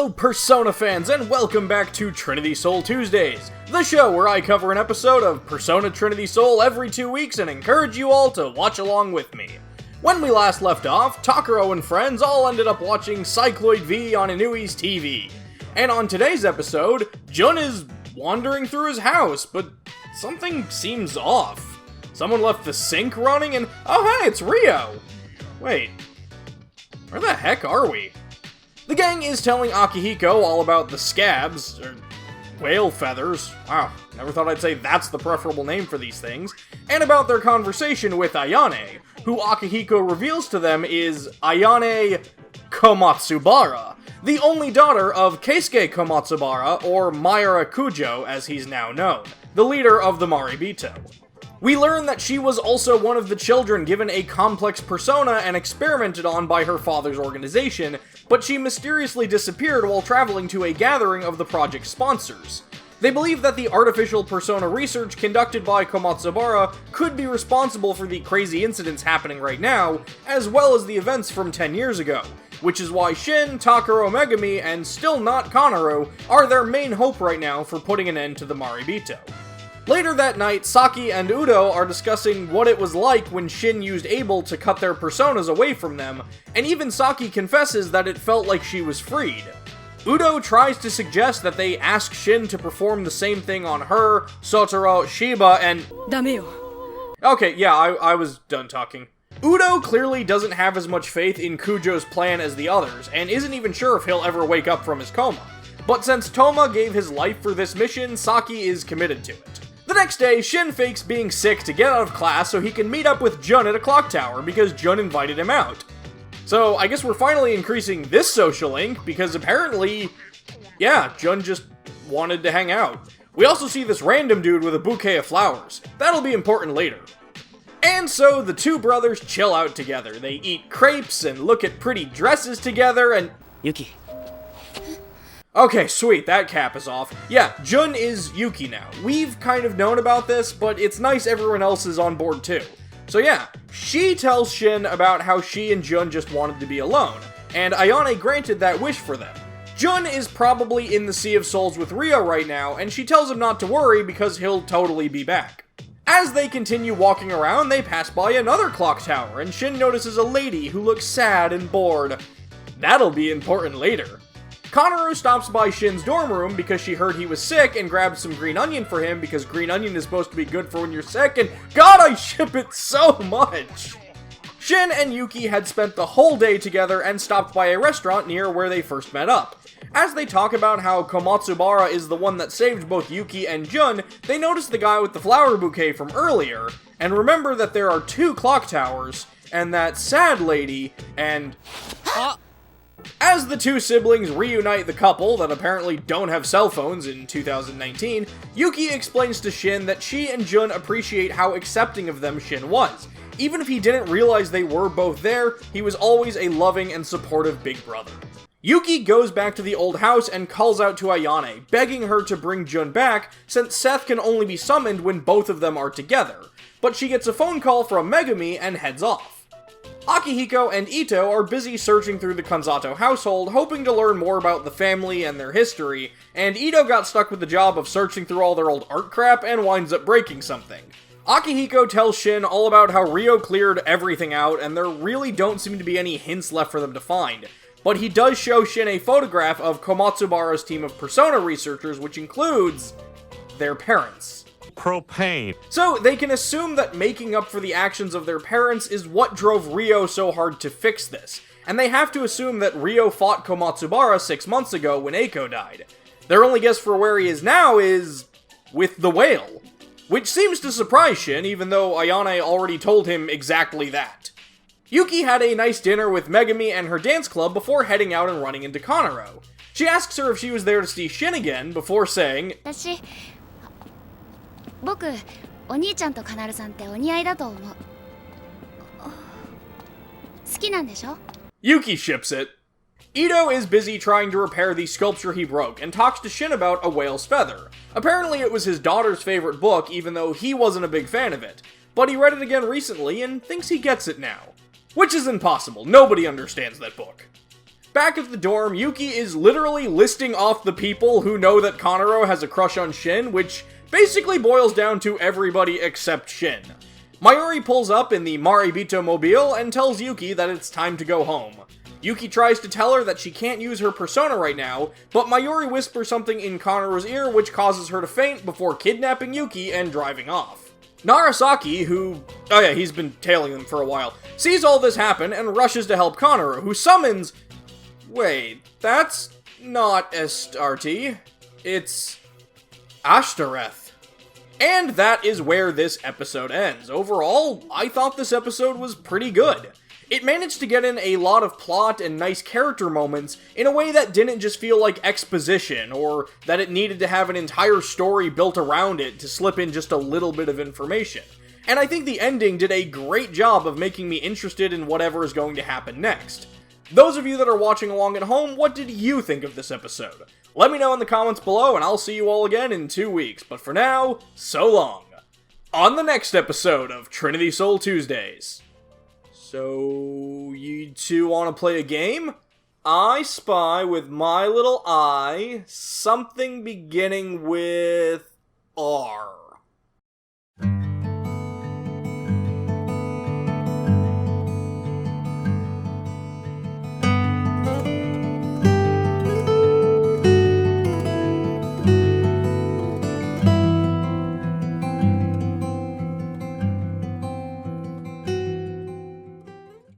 Hello Persona fans, and welcome back to Trinity Soul Tuesdays, the show where I cover an episode of Persona Trinity Soul every 2 weeks and encourage you all to watch along with me. When we last left off, Takuro and friends all ended up watching Cycloid V on Inui's TV. And on today's episode, Jun is wandering through his house, but something seems off. Someone left the sink running and, oh hey, it's Ryo! Wait, where the heck are we? The gang is telling Akihiko all about the scabs, or whale feathers, wow, never thought I'd say that's the preferable name for these things, and about their conversation with Ayane, who Akihiko reveals to them is Ayane Komatsubara, the only daughter of Keisuke Komatsubara, or Mayara Kujo as he's now known, the leader of the Maribito. We learn that she was also one of the children given a complex persona and experimented on by her father's organization, but she mysteriously disappeared while traveling to a gathering of the project's sponsors. They believe that the artificial persona research conducted by Komatsubara could be responsible for the crazy incidents happening right now, as well as the events from 10 years ago, which is why Shin, Takuro Megami, and still not Konoru are their main hope right now for putting an end to the Maribito. Later that night, Saki and Udo are discussing what it was like when Shin used Abel to cut their personas away from them, and even Saki confesses that it felt like she was freed. Udo tries to suggest that they ask Shin to perform the same thing on her, Sotaro, Shiba, and... Okay, yeah, I was done talking. Udo clearly doesn't have as much faith in Kujo's plan as the others, and isn't even sure if he'll ever wake up from his coma. But since Toma gave his life for this mission, Saki is committed to it. The next day, Shin fakes being sick to get out of class so he can meet up with Jun at a clock tower because Jun invited him out. So I guess we're finally increasing this social link because apparently, yeah, Jun just wanted to hang out. We also see this random dude with a bouquet of flowers. That'll be important later. And so the two brothers chill out together. They eat crepes and look at pretty dresses together and... Yuki. Okay, sweet, that cap is off. Yeah, Jun is Yuki now. We've kind of known about this, but it's nice everyone else is on board too. So yeah, she tells Shin about how she and Jun just wanted to be alone, and Ayane granted that wish for them. Jun is probably in the Sea of Souls with Ryo right now, and she tells him not to worry because he'll totally be back. As they continue walking around, they pass by another clock tower, and Shin notices a lady who looks sad and bored. That'll be important later. Konoru stops by Shin's dorm room because she heard he was sick and grabs some green onion for him because green onion is supposed to be good for when you're sick, and God, I ship it so much! Shin and Yuki had spent the whole day together and stopped by a restaurant near where they first met up. As they talk about how Komatsubara is the one that saved both Yuki and Jun, they notice the guy with the flower bouquet from earlier, and remember that there are 2 clock towers, and that sad lady, and... As the two siblings reunite the couple that apparently don't have cell phones in 2019, Yuki explains to Shin that she and Jun appreciate how accepting of them Shin was. Even if he didn't realize they were both there, he was always a loving and supportive big brother. Yuki goes back to the old house and calls out to Ayane, begging her to bring Jun back since Seth can only be summoned when both of them are together. But she gets a phone call from Megami and heads off. Akihiko and Ito are busy searching through the Kanzato household, hoping to learn more about the family and their history, and Ito got stuck with the job of searching through all their old art crap and winds up breaking something. Akihiko tells Shin all about how Ryo cleared everything out, and there really don't seem to be any hints left for them to find. But he does show Shin a photograph of Komatsubara's team of persona researchers, which includes their parents. Propane. So they can assume that making up for the actions of their parents is what drove Ryo so hard to fix this, and they have to assume that Ryo fought Komatsubara 6 months ago when Eiko died. Their only guess for where he is now is... with the whale. Which seems to surprise Shin, even though Ayane already told him exactly that. Yuki had a nice dinner with Megami and her dance club before heading out and running into Konoru. She asks her if she was there to see Shin again, before saying, 僕、お兄ちゃんとカナルさんってお似合いだと思う。好きなんでしょ? Yuki ships it. Ito is busy trying to repair the sculpture he broke and talks to Shin about A Whale's Feather. Apparently it was his daughter's favorite book, even though he wasn't a big fan of it. But he read it again recently and thinks he gets it now. Which is impossible. Nobody understands that book. Back at the dorm, Yuki is literally listing off the people who know that Kanaro has a crush on Shin, which basically boils down to everybody except Shin. Mayuri pulls up in the Maribito mobile and tells Yuki that it's time to go home. Yuki tries to tell her that she can't use her persona right now, but Mayuri whispers something in Kanaro's ear which causes her to faint before kidnapping Yuki and driving off. Narasaki, who, he's been tailing them for a while, sees all this happen and rushes to help Kanaro, who summons... Wait, that's not Astarte. It's... Ashtoreth. And that is where this episode ends. Overall, I thought this episode was pretty good. It managed to get in a lot of plot and nice character moments in a way that didn't just feel like exposition, or that it needed to have an entire story built around it to slip in just a little bit of information. And I think the ending did a great job of making me interested in whatever is going to happen next. Those of you that are watching along at home, what did you think of this episode? Let me know in the comments below, and I'll see you all again in 2 weeks. But for now, so long. On the next episode of Trinity Soul Tuesdays. So, you two want to play a game? I spy with my little eye something beginning with R.